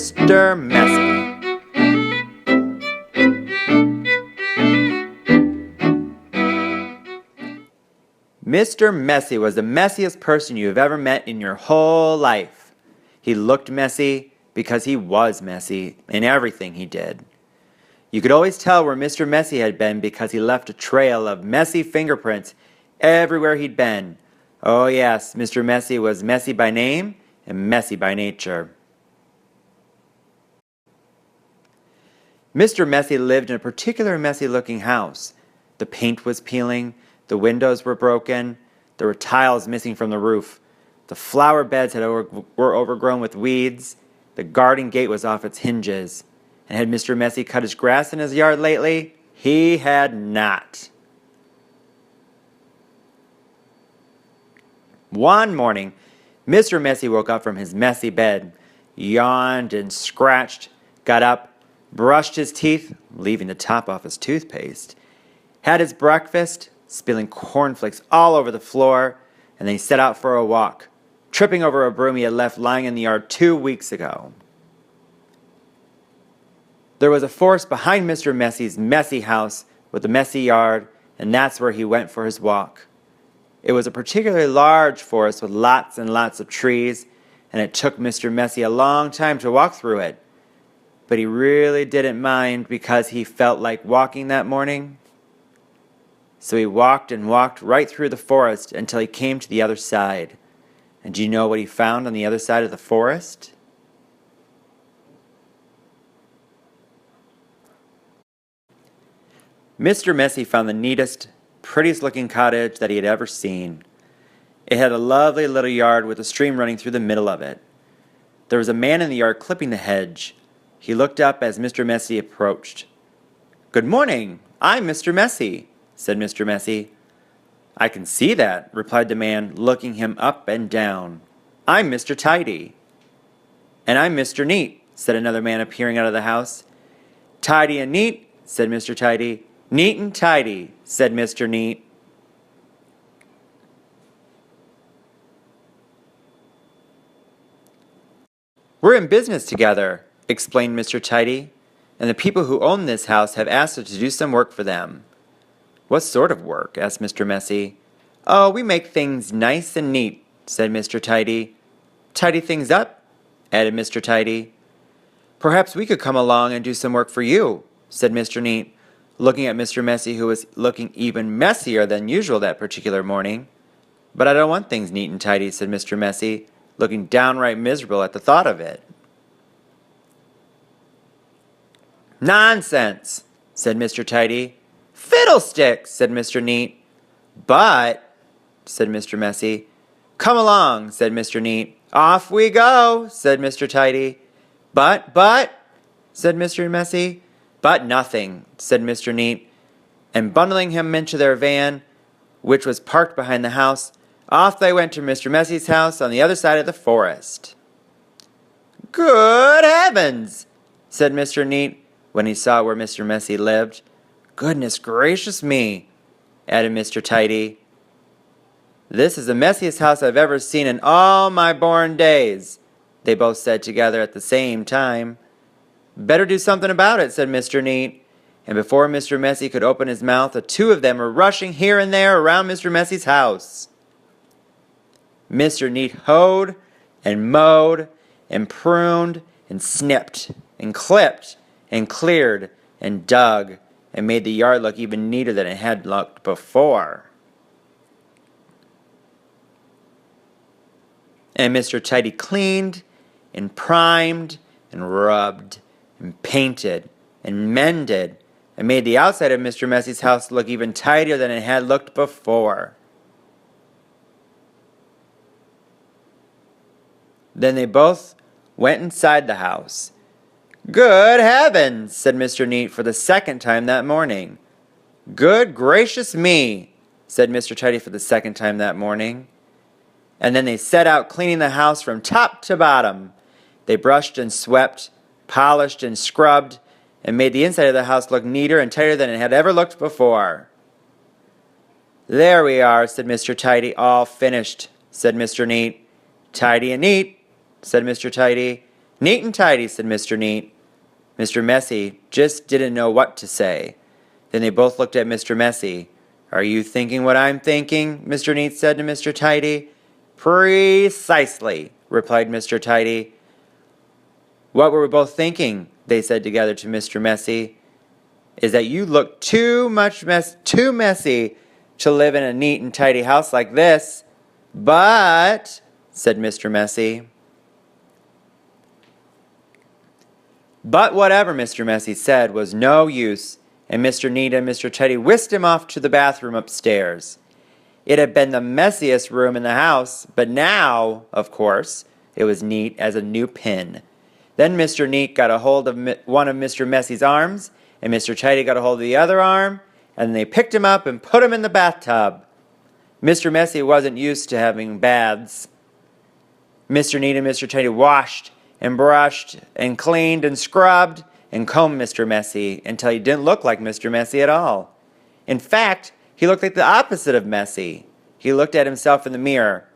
Mr. Messy. Mr. Messy was the messiest person you have ever met in your whole life. He looked messy because he was messy in everything he did. You could always tell where Mr. Messy had been because he left a trail of messy fingerprints everywhere he'd been. Oh yes, Mr. Messy was messy by name and messy by nature. Mr. Messy lived in a particular messy-looking house. The paint was peeling, the windows were broken, there were tiles missing from the roof, the flower beds were overgrown with weeds, the garden gate was off its hinges. And had Mr. Messy cut his grass in his yard lately? He had not. One morning, Mr. Messy woke up from his messy bed, yawned and scratched, got up, brushed his teeth, leaving the top off his toothpaste, had his breakfast, spilling cornflakes all over the floor, and then he set out for a walk, tripping over a broom he had left lying in the yard 2 weeks ago. There was a forest behind Mr. Messy's messy house with a messy yard, and that's where he went for his walk. It was a particularly large forest with lots and lots of trees, and it took Mr. Messy a long time to walk through it. But he really didn't mind because he felt like walking that morning. So he walked and walked right through the forest until he came to the other side. And do you know what he found on the other side of the forest? Mr. Messy found the neatest, prettiest looking cottage that he had ever seen. It had a lovely little yard with a stream running through the middle of it. There was a man in the yard clipping the hedge. He looked up as Mr. Messy approached. "Good morning, I'm Mr. Messy," said Mr. Messy. "I can see that," replied the man, looking him up and down. "I'm Mr. Tidy." "And I'm Mr. Neat," said another man appearing out of the house. "Tidy and neat," said Mr. Tidy. "Neat and tidy," said Mr. Neat. "We're in business together," explained Mr. Tidy, "and the people who own this house have asked us to do some work for them." "What sort of work?" asked Mr. Messy. "Oh, we make things nice and neat," said Mr. Tidy. "Tidy things up," added Mr. Tidy. "Perhaps we could come along and do some work for you," said Mr. Neat, looking at Mr. Messy, who was looking even messier than usual that particular morning. "But I don't want things neat and tidy," said Mr. Messy, looking downright miserable at the thought of it. "Nonsense," said Mr. Tidy. "Fiddlesticks," said Mr. Neat. "But," said Mr. Messy. "Come along," said Mr. Neat. "Off we go," said Mr. Tidy. But," said Mr. Messy. "But nothing," said Mr. Neat, and bundling him into their van, which was parked behind the house, off they went to Mr. Messy's house on the other side of the forest. "Good heavens," said Mr. Neat when he saw where Mr. Messy lived. "Goodness gracious me," added Mr. Tidy. "This is the messiest house I've ever seen in all my born days," they both said together at the same time. "Better do something about it," said Mr. Neat, and before Mr. Messy could open his mouth, the two of them were rushing here and there around Mr. Messy's house. Mr. Neat hoed and mowed and pruned and snipped and clipped and cleared and dug and made the yard look even neater than it had looked before. And Mr. Tidy cleaned and primed and rubbed and painted and mended and made the outside of Mr. Messy's house look even tidier than it had looked before. Then they both went inside the house. "Good heavens," said Mr. Neat for the second time that morning. "Good gracious me," said Mr. Tidy for the second time that morning. And then they set out cleaning the house from top to bottom. They brushed and swept, polished and scrubbed, and made the inside of the house look neater and tighter than it had ever looked before. "There we are," said Mr. Tidy. "All finished," said Mr. Neat. "Tidy and neat," said Mr. Tidy. Neat and tidy, said Mr. Neat. Mr. Messy just didn't know what to say. Then they both looked at Mr. Messy. Are you thinking what I'm thinking? Mr. Neat said to Mr. Tidy. Precisely, replied Mr. Tidy. What were we both thinking? They said together to Mr. Messy. Is that you look too messy to live in a neat and tidy house like this. But, said Mr. Messy. But whatever Mr. Messy said was no use, and Mr. Neat and Mr. Tidy whisked him off to the bathroom upstairs. It had been the messiest room in the house, but now, of course, it was neat as a new pin. Then Mr. Neat got a hold of one of Mr. Messy's arms, and Mr. Tidy got a hold of the other arm, and they picked him up and put him in the bathtub. Mr. Messy wasn't used to having baths. Mr. Neat and Mr. Tidy washed and brushed and cleaned and scrubbed and combed Mr. Messy until he didn't look like Mr. Messy at all. In fact, he looked like the opposite of messy. He looked at himself in the mirror.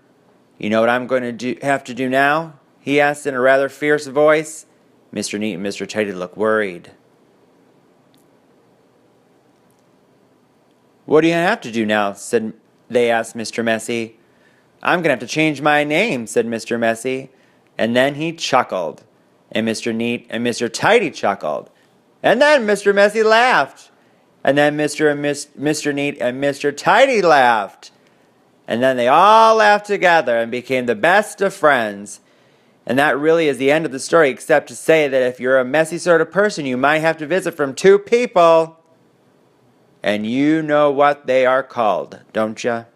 You know what I'm going to have to do now? He asked in a rather fierce voice. Mr. Neat and Mr. Tidy looked worried. What do you have to do now? They asked Mr. Messy. I'm going to have to change my name, said Mr. Messy. And then he chuckled. And Mr. Neat and Mr. Tidy chuckled. And then Mr. Messy laughed. And then Mr. Neat and Mr. Tidy laughed. And then they all laughed together and became the best of friends. And that really is the end of the story, except to say that if you're a messy sort of person, you might have to visit from two people. And you know what they are called, don't you?